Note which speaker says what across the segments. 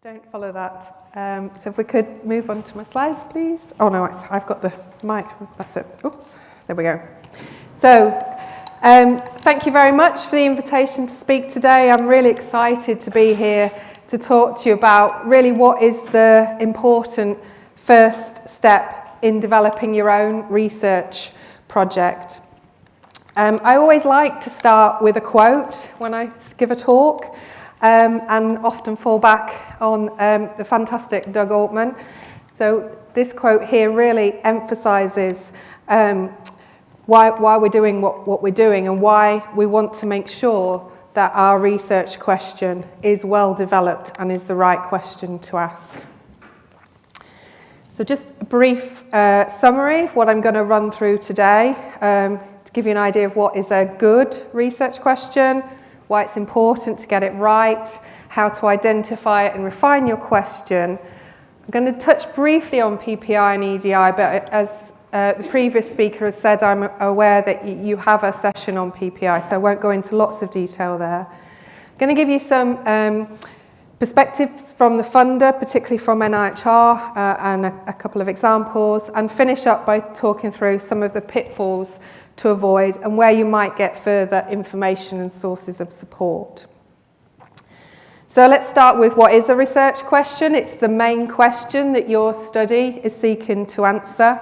Speaker 1: Don't follow that. So if we could move on to my slides, please. Oh no, I've got the mic. That's it. Oops, there we go. So thank you very much for the invitation to speak today. I'm really excited to be here to talk to you about really what is the important first step in developing your own research project. I always like to start with a quote when I give a talk. And often fall back on the fantastic Doug Altman. So this quote here really emphasises why we're doing what we're doing and why we want to make sure that our research question is well developed and is the right question to ask. So just a brief summary of what I'm going to run through today to give you an idea of what is a good research question, why it's important to get it right, how to identify it and refine your question. I'm going to touch briefly on PPI and EDI, but as the previous speaker has said, I'm aware that you have a session on PPI, so I won't go into lots of detail there. I'm going to give you some perspectives from the funder, particularly from NIHR, and a couple of examples, and finish up by talking through some of the pitfalls to avoid and where you might get further information and sources of support. So let's start with what is a research question. It's the main question that your study is seeking to answer.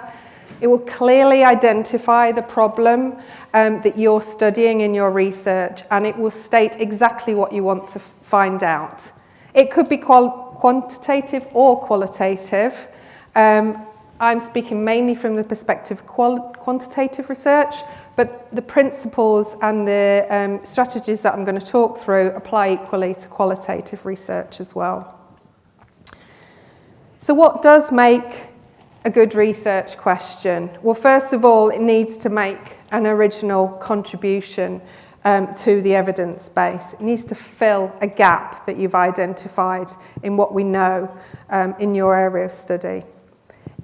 Speaker 1: It will clearly identify the problem that you're studying in your research, and it will state exactly what you want to find out. It could be quantitative or qualitative. I'm speaking mainly from the perspective of quantitative research, but the principles and the strategies that I'm going to talk through apply equally to qualitative research as well. So what does make a good research question? Well, first of all, it needs to make an original contribution to the evidence base. It needs to fill a gap that you've identified in what we know in your area of study.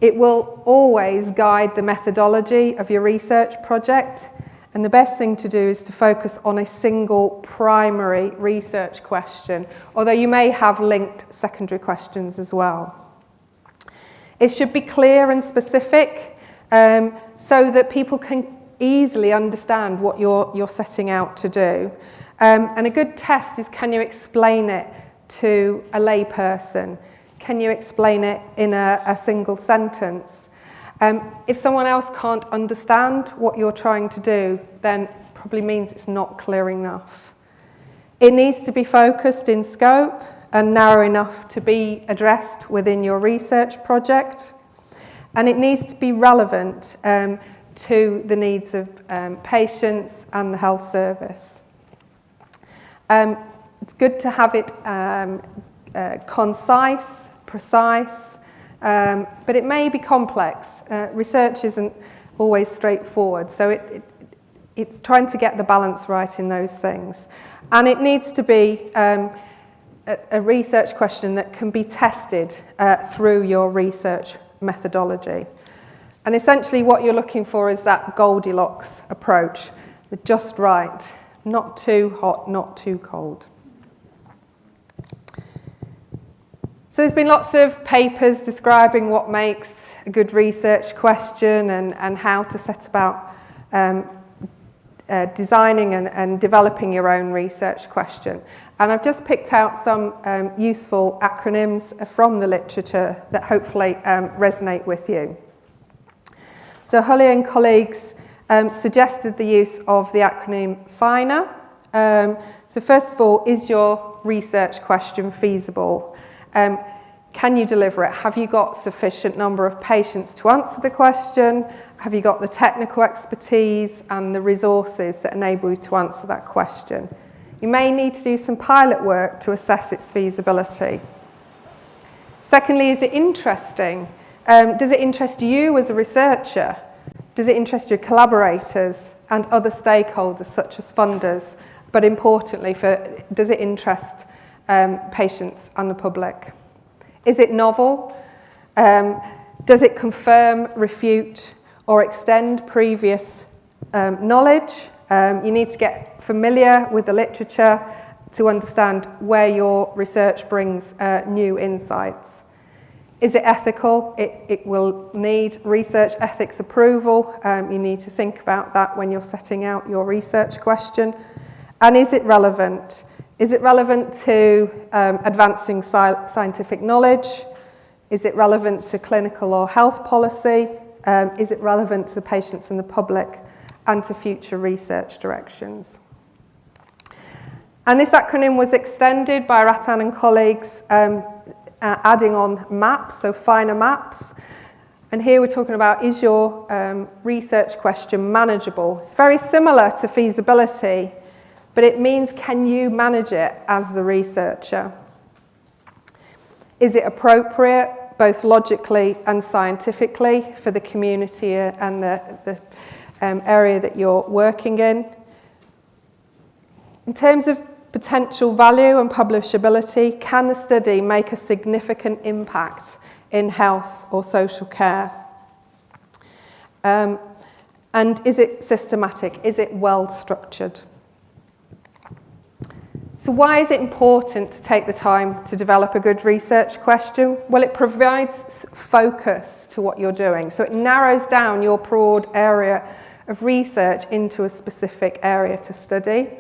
Speaker 1: It will always guide the methodology of your research project, and the best thing to do is to focus on a single primary research question, although you may have linked secondary questions as well. It should be clear and specific so that people can easily understand what you're setting out to do. And a good test is, can you explain it to a layperson? Can you explain it in a single sentence? If someone else can't understand what you're trying to do, then probably means it's not clear enough. It needs to be focused in scope and narrow enough to be addressed within your research project. And it needs to be relevant to the needs of patients and the health service. It's good to have it concise, precise, but it may be complex. Research isn't always straightforward, so it's trying to get the balance right in those things. And it needs to be a research question that can be tested through your research methodology. And essentially what you're looking for is that Goldilocks approach, the just right, not too hot, not too cold. So there's been lots of papers describing what makes a good research question and how to set about designing and developing your own research question. And I've just picked out some useful acronyms from the literature that hopefully resonate with you. So Hulley and colleagues suggested the use of the acronym FINA. So first of all, is your research question feasible? Can you deliver it? Have you got sufficient number of patients to answer the question? Have you got the technical expertise and the resources that enable you to answer that question? You may need to do some pilot work to assess its feasibility. Secondly, is it interesting? Does it interest you as a researcher? Does it interest your collaborators and other stakeholders such as funders? But importantly, does it interest patients and the public? Is it novel? Does it confirm, refute, or extend previous knowledge? You need to get familiar with the literature to understand where your research brings new insights. Is it ethical? It will need research ethics approval. You need to think about that when you're setting out your research question. And is it relevant? Is it relevant to advancing scientific knowledge? Is it relevant to clinical or health policy? Is it relevant to the patients and the public and to future research directions? And this acronym was extended by Ratan and colleagues, adding on maps, so finer maps. And here we're talking about, is your research question manageable? It's very similar to feasibility, but it means, can you manage it as the researcher? Is it appropriate, both logically and scientifically, for the community and the area that you're working in? In terms of potential value and publishability, can the study make a significant impact in health or social care? And is it systematic? Is it well structured? So why is it important to take the time to develop a good research question? Well, it provides focus to what you're doing. So it narrows down your broad area of research into a specific area to study.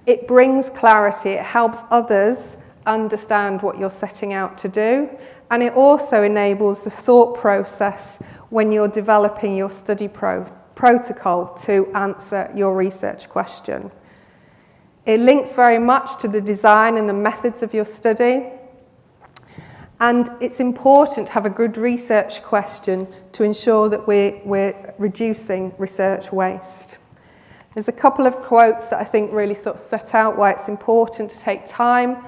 Speaker 1: It brings clarity, it helps others understand what you're setting out to do, and it also enables the thought process when you're developing your study protocol to answer your research question. It links very much to the design and the methods of your study, and it's important to have a good research question to ensure that we're reducing research waste. There's a couple of quotes that I think really sort of set out why it's important to take time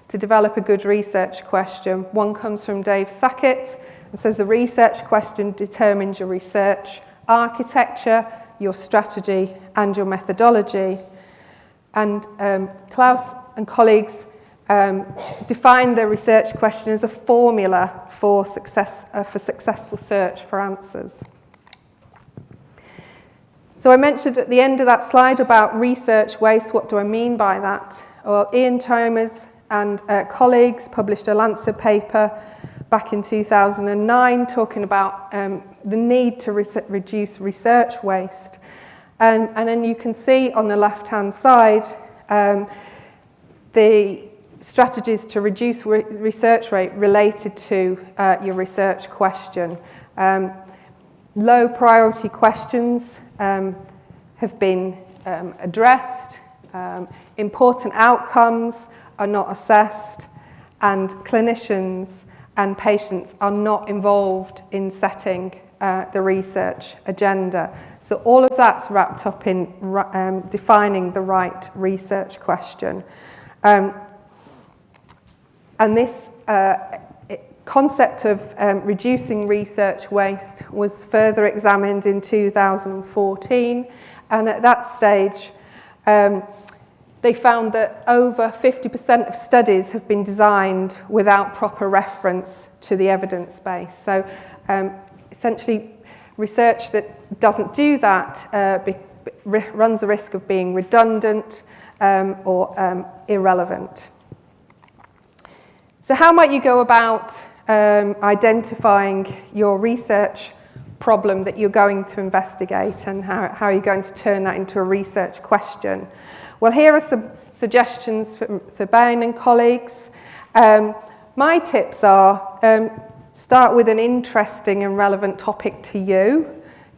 Speaker 1: to develop a good research question. One comes from Dave Sackett and says the research question determines your research architecture, your strategy, and your methodology. And Klaus and colleagues define the research question as a formula for successful search for answers. So I mentioned at the end of that slide about research waste. What do I mean by that? Well, Ian Chalmers and colleagues published a Lancet paper back in 2009 talking about the need to reduce research waste. And then you can see on the left-hand side the strategies to reduce research rate related to your research question. Low priority questions have been addressed, important outcomes are not assessed, and clinicians and patients are not involved in setting the research agenda. So all of that's wrapped up in defining the right research question. And this concept of reducing research waste was further examined in 2014, and at that stage they found that over 50% of studies have been designed without proper reference to the evidence base. So essentially research that doesn't do that runs the risk of being redundant or irrelevant. So how might you go about identifying your research problem that you're going to investigate, and how are you going to turn that into a research question? Well, here are some suggestions for Bain and colleagues. My tips are start with an interesting and relevant topic to you.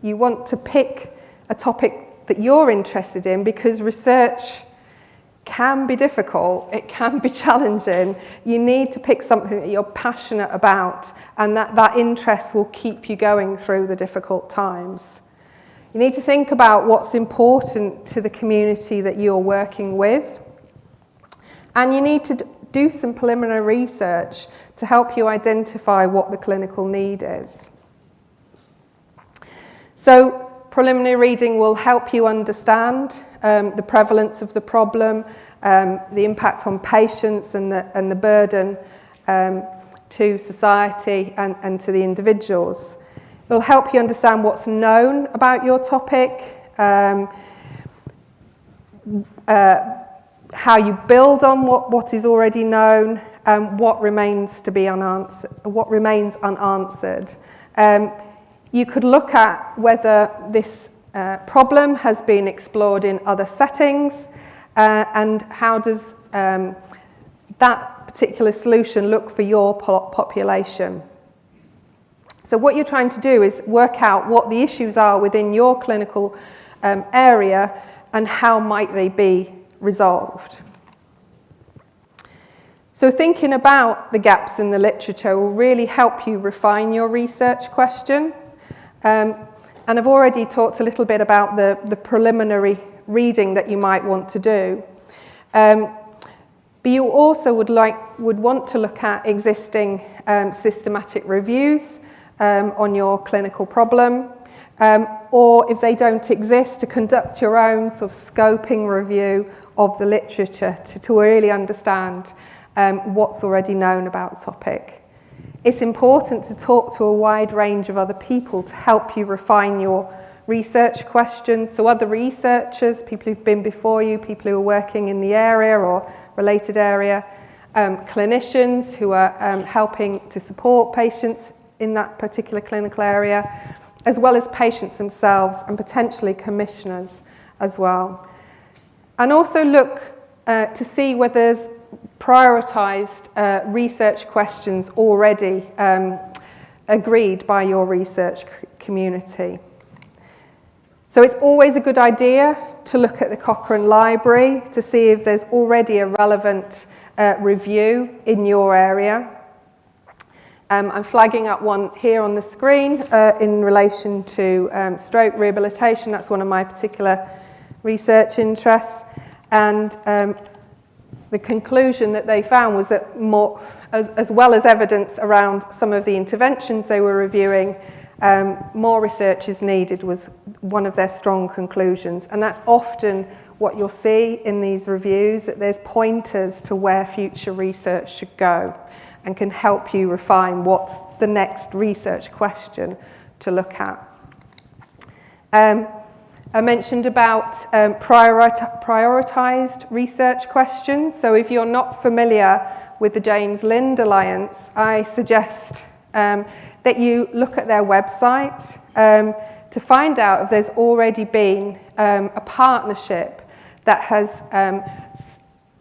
Speaker 1: You want to pick a topic that you're interested in because research can be difficult, it can be challenging. You need to pick something that you're passionate about, and that interest will keep you going through the difficult times. You need to think about what's important to the community that you're working with, and you need to do some preliminary research to help you identify what the clinical need is. So preliminary reading will help you understand the prevalence of the problem, the impact on patients and the burden to society and to the individuals. It will help you understand what's known about your topic, how you build on what is already known, what remains to be unanswered, what remains unanswered. You could look at whether this problem has been explored in other settings, and how does that particular solution look for your population. So what you're trying to do is work out what the issues are within your clinical area and how might they be resolved. So thinking about the gaps in the literature will really help you refine your research question. And I've already talked a little bit about the preliminary reading that you might want to do. But you also would want to look at existing systematic reviews on your clinical problem, or if they don't exist, to conduct your own sort of scoping review of the literature to really understand what's already known about the topic. It's important to talk to a wide range of other people to help you refine your research questions. So other researchers, people who've been before you, people who are working in the area or related area, clinicians who are helping to support patients in that particular clinical area, as well as patients themselves and potentially commissioners as well. And also look to see whether there's prioritised research questions already agreed by your research community. So it's always a good idea to look at the Cochrane Library to see if there's already a relevant review in your area. I'm flagging up one here on the screen in relation to stroke rehabilitation. That's one of my particular research interests. And the conclusion that they found was that as well as evidence around some of the interventions they were reviewing, more research is needed was one of their strong conclusions. And that's often what you'll see in these reviews, that there's pointers to where future research should go and can help you refine what's the next research question to look at. I mentioned about prioritised research questions. So if you're not familiar with the James Lind Alliance, I suggest that you look at their website to find out if there's already been a partnership that has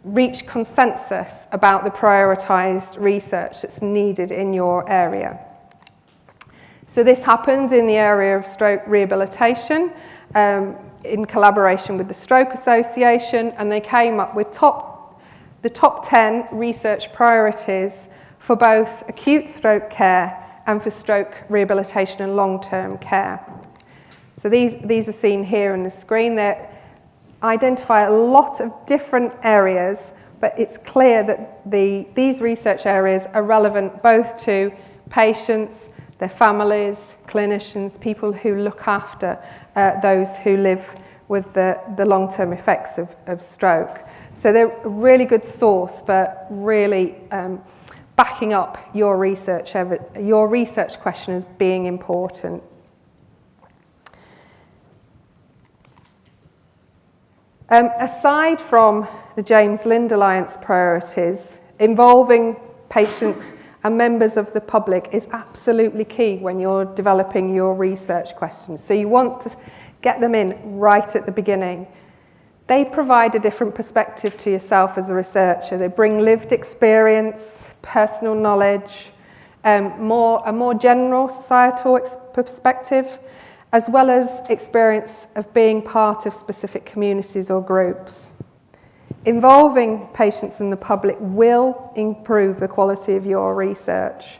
Speaker 1: reached consensus about the prioritised research that's needed in your area. So this happened in the area of stroke rehabilitation in collaboration with the Stroke Association, and they came up with the top 10 research priorities for both acute stroke care and for stroke rehabilitation and long-term care. So these are seen here on the screen. They identify a lot of different areas, but it's clear that these research areas are relevant both to patients, their families, clinicians, people who look after those who live with the long-term effects of stroke. So they're a really good source for really backing up your research question as being important. Aside from the James Lind Alliance priorities, involving patients and members of the public is absolutely key when you're developing your research questions. So you want to get them in right at the beginning. They provide a different perspective to yourself as a researcher. They bring lived experience, personal knowledge, a more general societal perspective, as well as experience of being part of specific communities or groups. Involving patients and the public will improve the quality of your research.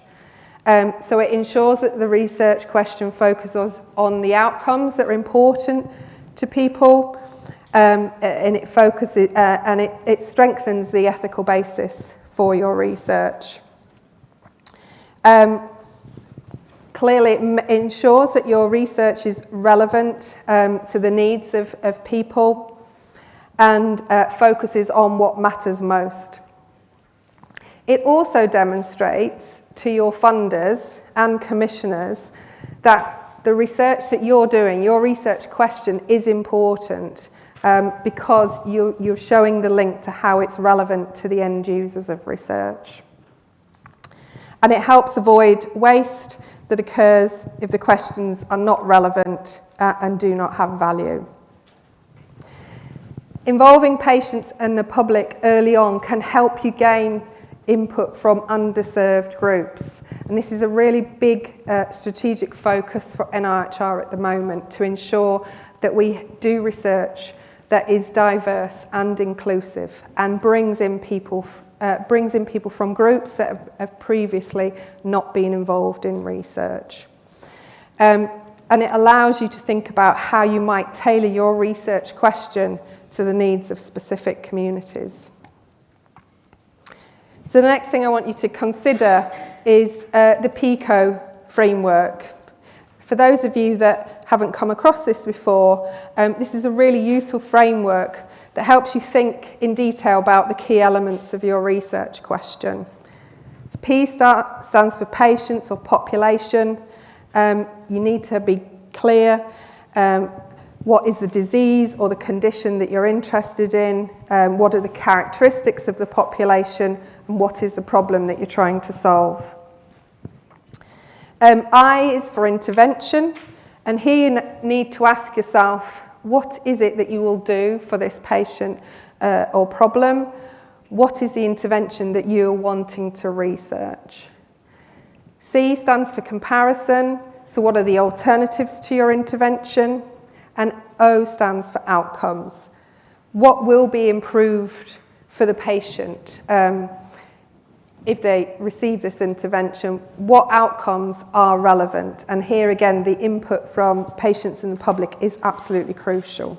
Speaker 1: So it ensures that the research question focuses on the outcomes that are important to people, and it focuses and it strengthens the ethical basis for your research. Clearly, it ensures that your research is relevant to the needs of people and focuses on what matters most. It also demonstrates to your funders and commissioners that the research that you're doing, your research question, is important because you're showing the link to how it's relevant to the end users of research. And it helps avoid waste that occurs if the questions are not relevant and do not have value. Involving patients and the public early on can help you gain input from underserved groups. And this is a really big strategic focus for NIHR at the moment, to ensure that we do research that is diverse and inclusive and brings in people from groups that have previously not been involved in research. And it allows you to think about how you might tailor your research question to the needs of specific communities. So the next thing I want you to consider is the PICO framework. For those of you that haven't come across this before, this is a really useful framework that helps you think in detail about the key elements of your research question. So P stands for patients or population. You need to be clear what is the disease or the condition that you're interested in, what are the characteristics of the population, and what is the problem that you're trying to solve. I is for intervention, and here you need to ask yourself, what is it that you will do for this patient or problem? What is the intervention that you're wanting to research? C stands for comparison, so what are the alternatives to your intervention? And O stands for outcomes. What will be improved for the patient if they receive this intervention? What outcomes are relevant? And here again, the input from patients and the public is absolutely crucial.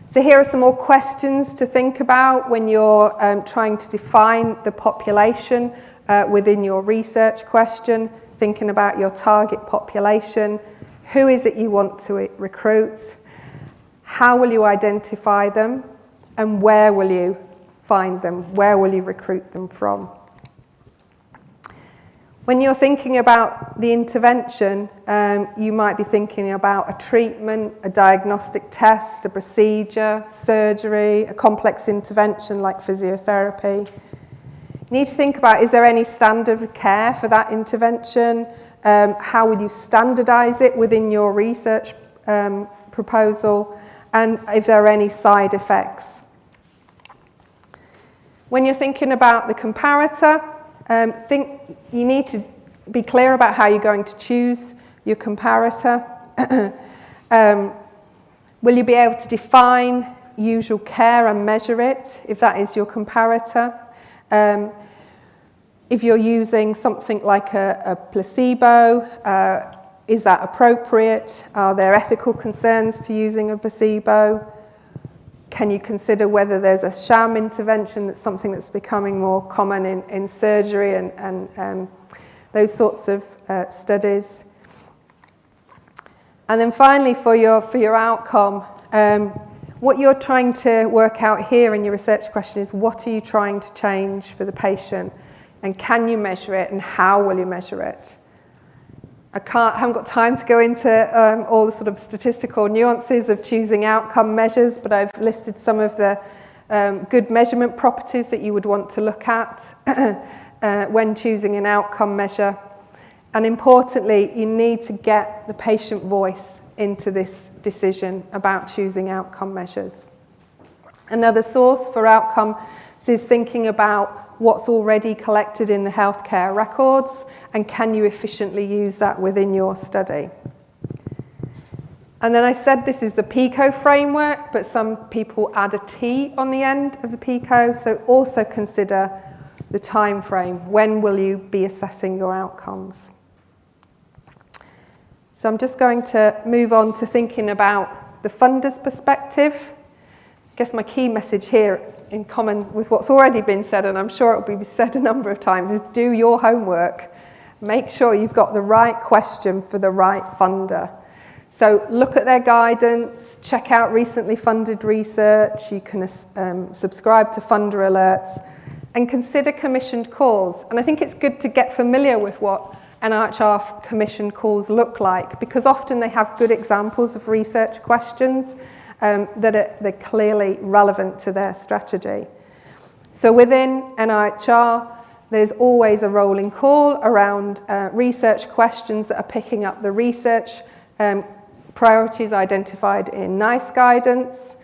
Speaker 1: So here are some more questions to think about when you're trying to define the population within your research question, thinking about your target population. Who is it you want to recruit? How will you identify them? And where will you find them? Where will you recruit them from? When you're thinking about the intervention, you might be thinking about a treatment, a diagnostic test, a procedure, surgery, a complex intervention like physiotherapy. You need to think about, is there any standard of care for that intervention? How will you standardize it within your research proposal? And if there are any side effects. When you're thinking about the comparator, you need to be clear about how you're going to choose your comparator. Will you be able to define usual care and measure it, if that is your comparator? If you're using something like a placebo, is that appropriate? Are there ethical concerns to using a placebo? Can you consider whether there's a sham intervention? That's something that's becoming more common in surgery and those sorts of studies. And then finally, for your outcome, what you're trying to work out here in your research question is, what are you trying to change for the patient? And can you measure it, and how will you measure it? I haven't got time to go into all the sort of statistical nuances of choosing outcome measures, but I've listed some of the good measurement properties that you would want to look at when choosing an outcome measure. And importantly, you need to get the patient voice into this decision about choosing outcome measures. Another source for outcomes is thinking about what's already collected in the healthcare records, and can you efficiently use that within your study? And then I said this is the PICO framework, but some people add a T on the end of the PICO, so also consider the time frame. When will you be assessing your outcomes? So I'm just going to move on to thinking about the funder's perspective. I guess my key message here, in common with what's already been said, and I'm sure it will be said a number of times, is do your homework. Make sure you've got the right question for the right funder. So look at their guidance, check out recently funded research, you can subscribe to funder alerts, and consider commissioned calls. And I think it's good to get familiar with what NIHR commissioned calls look like, because often they have good examples of research questions, they're clearly relevant to their strategy. So within NIHR, there's always a rolling call around research questions that are picking up the research priorities identified in NICE guidance.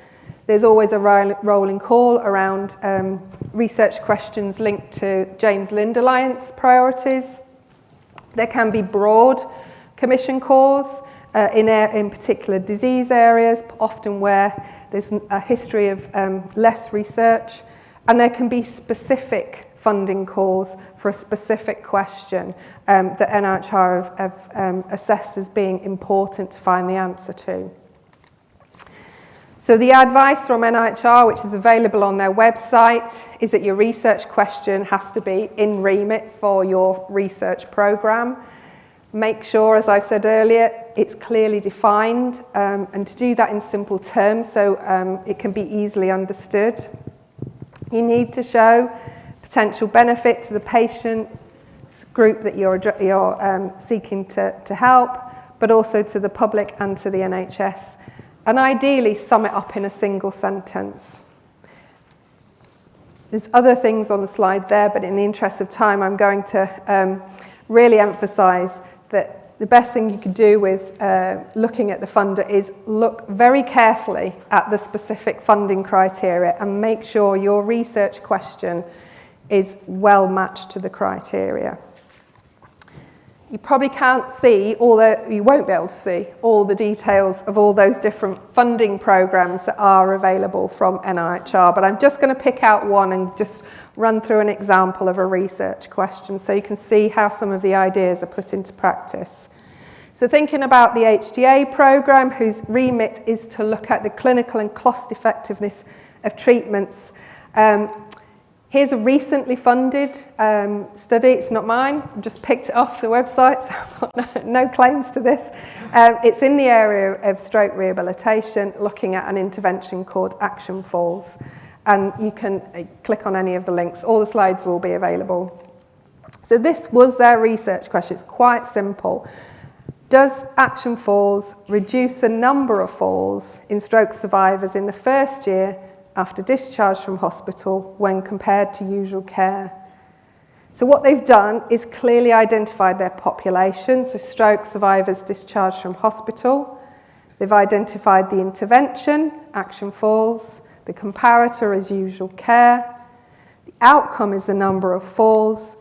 Speaker 1: There's always a rolling call around research questions linked to James Lind Alliance priorities. There can be broad commission calls in particular disease areas, often where there's a history of less research. And there can be specific funding calls for a specific question that NIHR have assessed as being important to find the answer to. So the advice from NIHR, which is available on their website, is that your research question has to be in remit for your research programme. Make sure, as I've said earlier, it's clearly defined, and to do that in simple terms so it can be easily understood. You need to show potential benefit to the patient group that you're seeking to help, but also to the public and to the NHS. And ideally, sum it up in a single sentence. There's other things on the slide there, but in the interest of time, I'm going to really emphasise that the best thing you could do with looking at the funder is look very carefully at the specific funding criteria and make sure your research question is well matched to the criteria. You probably can't see you won't be able to see all the details of all those different funding programs that are available from NIHR, but I'm just going to pick out one and just run through an example of a research question so you can see how some of the ideas are put into practice. So thinking about the HTA program, whose remit is to look at the clinical and cost effectiveness of treatments. Here's a recently funded study. It's not mine. I just picked it off the website, so I've got no claims to this. It's in the area of stroke rehabilitation, looking at an intervention called Action Falls. And you can click on any of the links. All the slides will be available. So this was their research question. It's quite simple. Does Action Falls reduce the number of falls in stroke survivors in the first year after discharge from hospital when compared to usual care? So what they've done is clearly identified their population, so stroke survivors discharged from hospital. They've identified the intervention, Action Falls. The comparator is usual care. The outcome is the number of falls,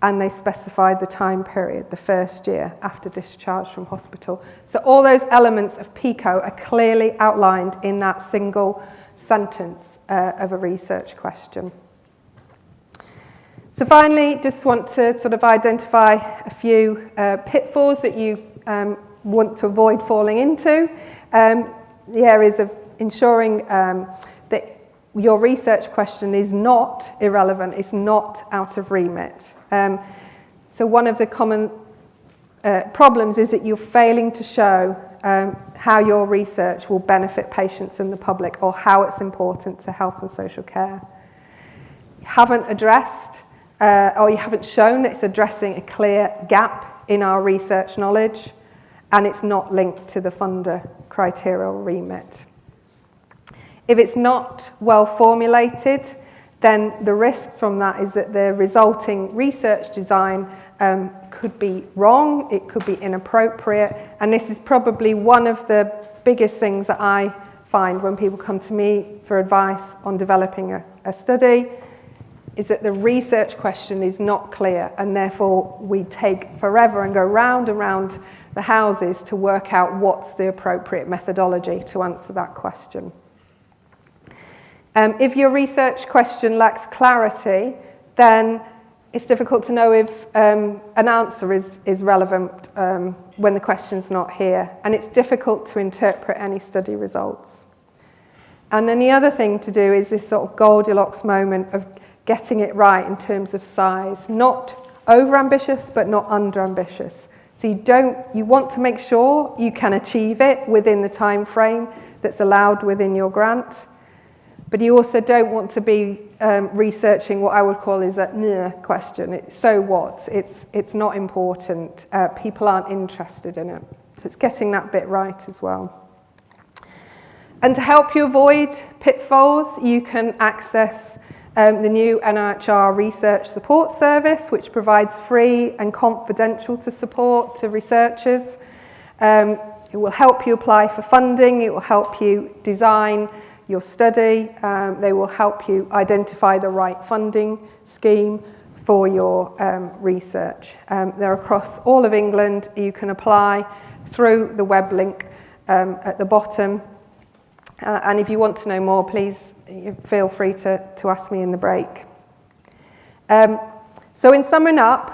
Speaker 1: and they specified the time period, the first year after discharge from hospital. So all those elements of PICO are clearly outlined in that single sentence of a research question. So finally, just want to sort of identify a few pitfalls that you want to avoid falling into. The areas of ensuring that your research question is not irrelevant, it's not out of remit. So one of the common problems is that you're failing to show how your research will benefit patients and the public, or how it's important to health and social care. You haven't addressed, or you haven't shown that it's addressing a clear gap in our research knowledge, and it's not linked to the funder criteria or remit. If it's not well formulated, then the risk from that is that the resulting research design could be wrong, it could be inappropriate, and this is probably one of the biggest things that I find when people come to me for advice on developing a study, is that the research question is not clear, and therefore we take forever and go round and round the houses to work out what's the appropriate methodology to answer that question. If your research question lacks clarity, then it's difficult to know if an answer is relevant when the question's not here, and it's difficult to interpret any study results. And then the other thing to do is this sort of Goldilocks moment of getting it right in terms of size, not over-ambitious, but not under-ambitious. So you want to make sure you can achieve it within the time frame that's allowed within your grant. But you also don't want to be researching what I would call is a question. It's so what? It's not important. People aren't interested in it. So it's getting that bit right as well. And to help you avoid pitfalls, you can access the new NIHR Research Support Service, which provides free and confidential support to researchers. It will help you apply for funding, it will help you design your study, they will help you identify the right funding scheme for your research. They're across all of England. You can apply through the web link at the bottom. And if you want to know more, please feel free to ask me in the break. So in summing up,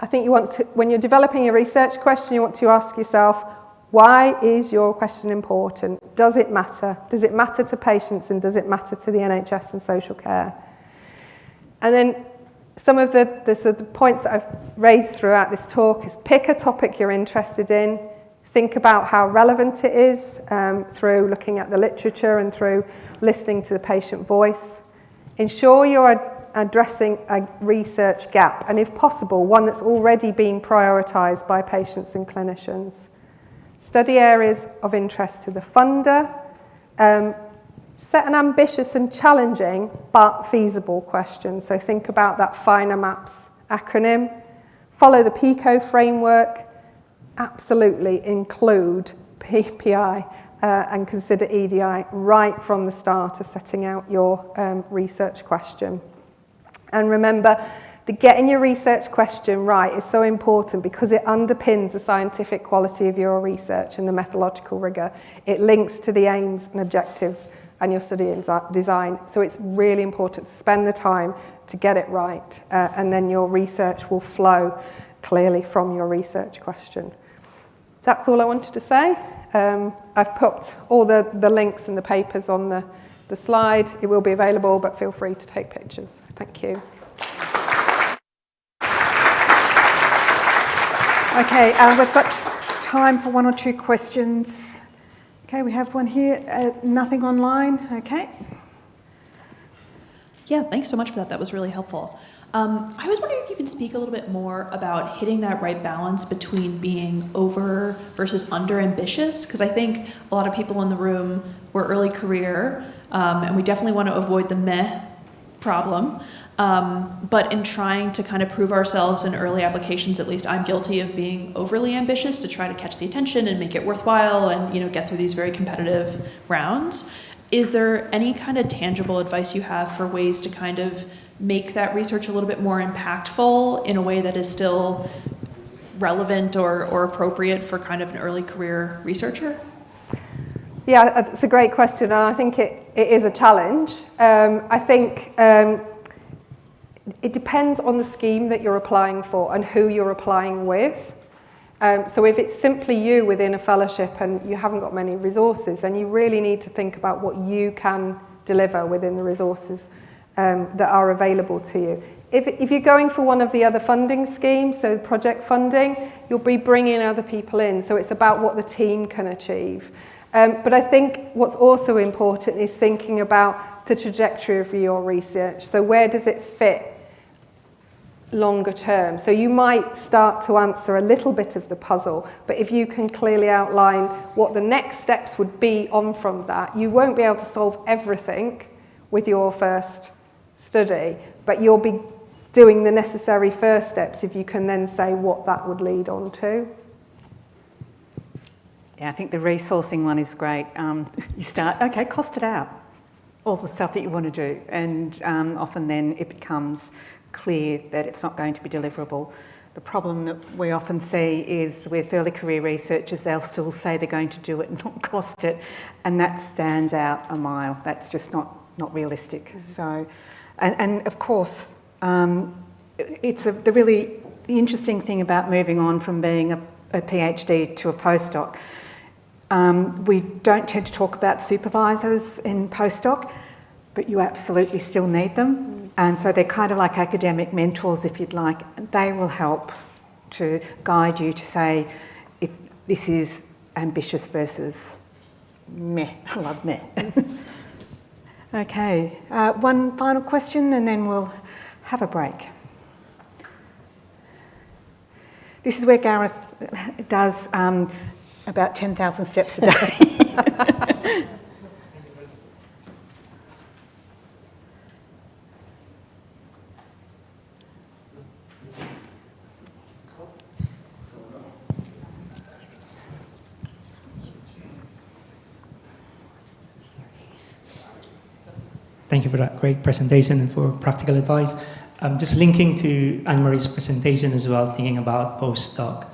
Speaker 1: I think you want to, when you're developing your research question, you want to ask yourself, why is your question important? Does it matter? Does it matter to patients, and does it matter to the NHS and social care? And then some of the sort of points that I've raised throughout this talk is pick a topic you're interested in, think about how relevant it is through looking at the literature and through listening to the patient voice. Ensure you're addressing a research gap, and if possible, one that's already been prioritised by patients and clinicians. Study areas of interest to the funder. Set an ambitious and challenging but feasible question. So think about that FINA MAPS acronym. Follow the PICO framework. Absolutely include PPI and consider EDI right from the start of setting out your research question. And remember, getting your research question right is so important because it underpins the scientific quality of your research and the methodological rigour. It links to the aims and objectives and your study design. So it's really important to spend the time to get it right, and then your research will flow clearly from your research question. That's all I wanted to say. I've put all the links and the papers on the slide. It will be available, but feel free to take pictures. Thank you.
Speaker 2: Okay, we've got time for one or two questions. Okay, we have one here. Nothing online. Okay.
Speaker 3: Yeah, thanks so much for that. That was really helpful. I was wondering if you could speak a little bit more about hitting that right balance between being over versus under ambitious, because I think a lot of people in the room were early career, and we definitely want to avoid the meh problem. But in trying to kind of prove ourselves in early applications, at least I'm guilty of being overly ambitious to try to catch the attention and make it worthwhile and, you know, get through these very competitive rounds. Is there any kind of tangible advice you have for ways to kind of make that research a little bit more impactful in a way that is still relevant or appropriate for kind of an early career researcher?
Speaker 1: Yeah, it's a great question, and I think it is a challenge. I think it depends on the scheme that you're applying for and who you're applying with. So if it's simply you within a fellowship and you haven't got many resources, then you really need to think about what you can deliver within the resources that are available to you. If you're going for one of the other funding schemes, so project funding, you'll be bringing other people in. So it's about what the team can achieve. But I think what's also important is thinking about the trajectory of your research. So where does it fit longer term? So you might start to answer a little bit of the puzzle, but if you can clearly outline what the next steps would be on from that, you won't be able to solve everything with your first study, but you'll be doing the necessary first steps if you can then say what that would lead on to.
Speaker 2: Yeah, I think the resourcing one is great. You start, okay, cost it out, all the stuff that you want to do, and often then it becomes clear that it's not going to be deliverable. The problem that we often see is with early career researchers, they'll still say they're going to do it and not cost it, and that stands out a mile. That's just not realistic. So, and of course, it's the really interesting thing about moving on from being a PhD to a postdoc. We don't tend to talk about supervisors in postdoc, but you absolutely still need them. And so they're kind of like academic mentors, if you'd like. They will help to guide you to say if this is ambitious versus meh. I love meh. Okay, one final question and then we'll have a break. This is where Gareth does about 10,000 steps a day.
Speaker 4: Thank you for that great presentation and for practical advice. Just linking to Anne-Marie's presentation as well, thinking about postdoc.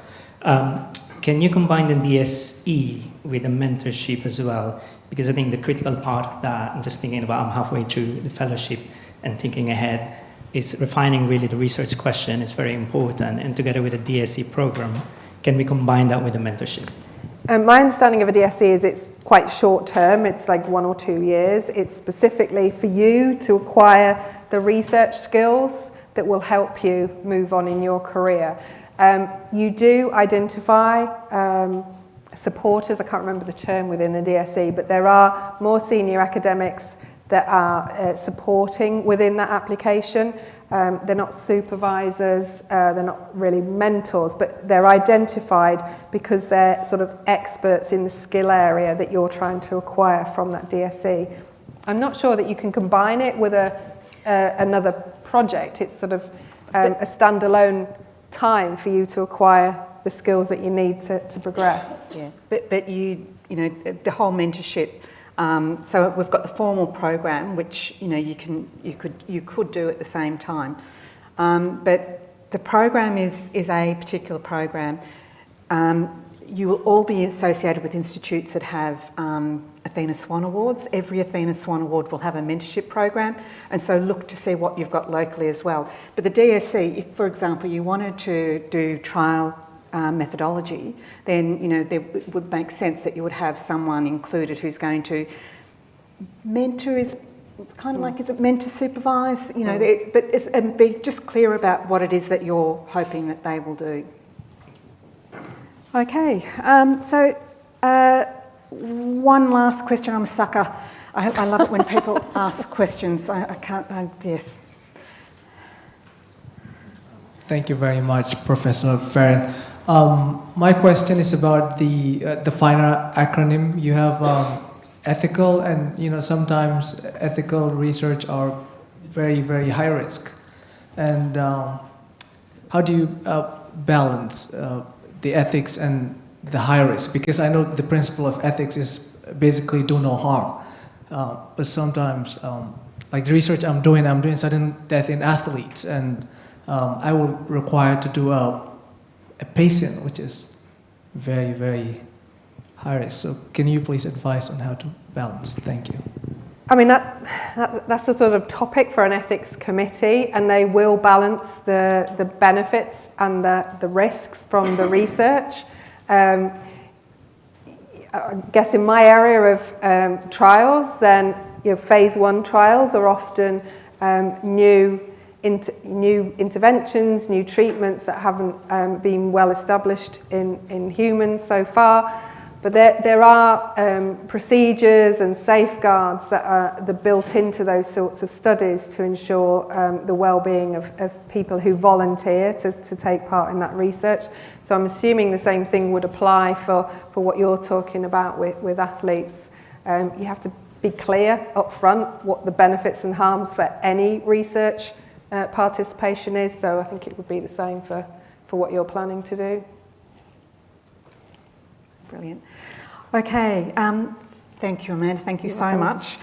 Speaker 4: Can you combine the DSE with a mentorship as well? Because I think the critical part of that, I'm just thinking about, I'm halfway through the fellowship and thinking ahead, is refining really the research question is very important. And together with the DSE program, can we combine that with a mentorship?
Speaker 1: My understanding of a DSE is it's quite short term. It's like 1 or 2 years. It's specifically for you to acquire the research skills that will help you move on in your career. You do identify supporters, I can't remember the term within the DSE, but there are more senior academics that are supporting within that application. They're not supervisors, they're not really mentors, but they're identified because they're sort of experts in the skill area that you're trying to acquire from that DSE. I'm not sure that you can combine it with another project. It's sort of a standalone time for you to acquire the skills that you need to progress.
Speaker 2: Yeah, but you know, the whole mentorship. So we've got the formal program, which you could do at the same time, but the program is a particular program. You will all be associated with institutes that have Athena Swan Awards. Every Athena Swan Award will have a mentorship program, and so look to see what you've got locally as well. But the DSE, if, for example, you wanted to do trial methodology, then it would make sense that you would have someone included who's going to mentor. Is kind of like, is it meant to supervise? And be just clear about what it is that you're hoping that they will do. Okay, so one last question. I'm a sucker. I love it when people ask questions. I can't. Yes.
Speaker 5: Thank you very much, Professor Farrin. My question is about the FINA acronym. You have ethical, and sometimes ethical research are very, very high risk. And how do you balance the ethics and the high risk? Because I know the principle of ethics is basically do no harm. But sometimes, like the research I'm doing sudden death in athletes, and I will require to do a patient, which is very, very high risk. So can you please advise on how to balance? Thank you.
Speaker 1: I mean, that's a sort of topic for an ethics committee, and they will balance the benefits and the risks from the research. I guess in my area of trials, then phase 1 trials are often new interventions, new treatments that haven't been well established in humans so far. But there are procedures and safeguards that are built into those sorts of studies to ensure the well-being of people who volunteer to take part in that research. So I'm assuming the same thing would apply for what you're talking about with athletes. You have to be clear up front what the benefits and harms for any research participation is. So I think it would be the same for what you're planning to do.
Speaker 2: Brilliant. Okay, thank you, Amanda. Thank you so much.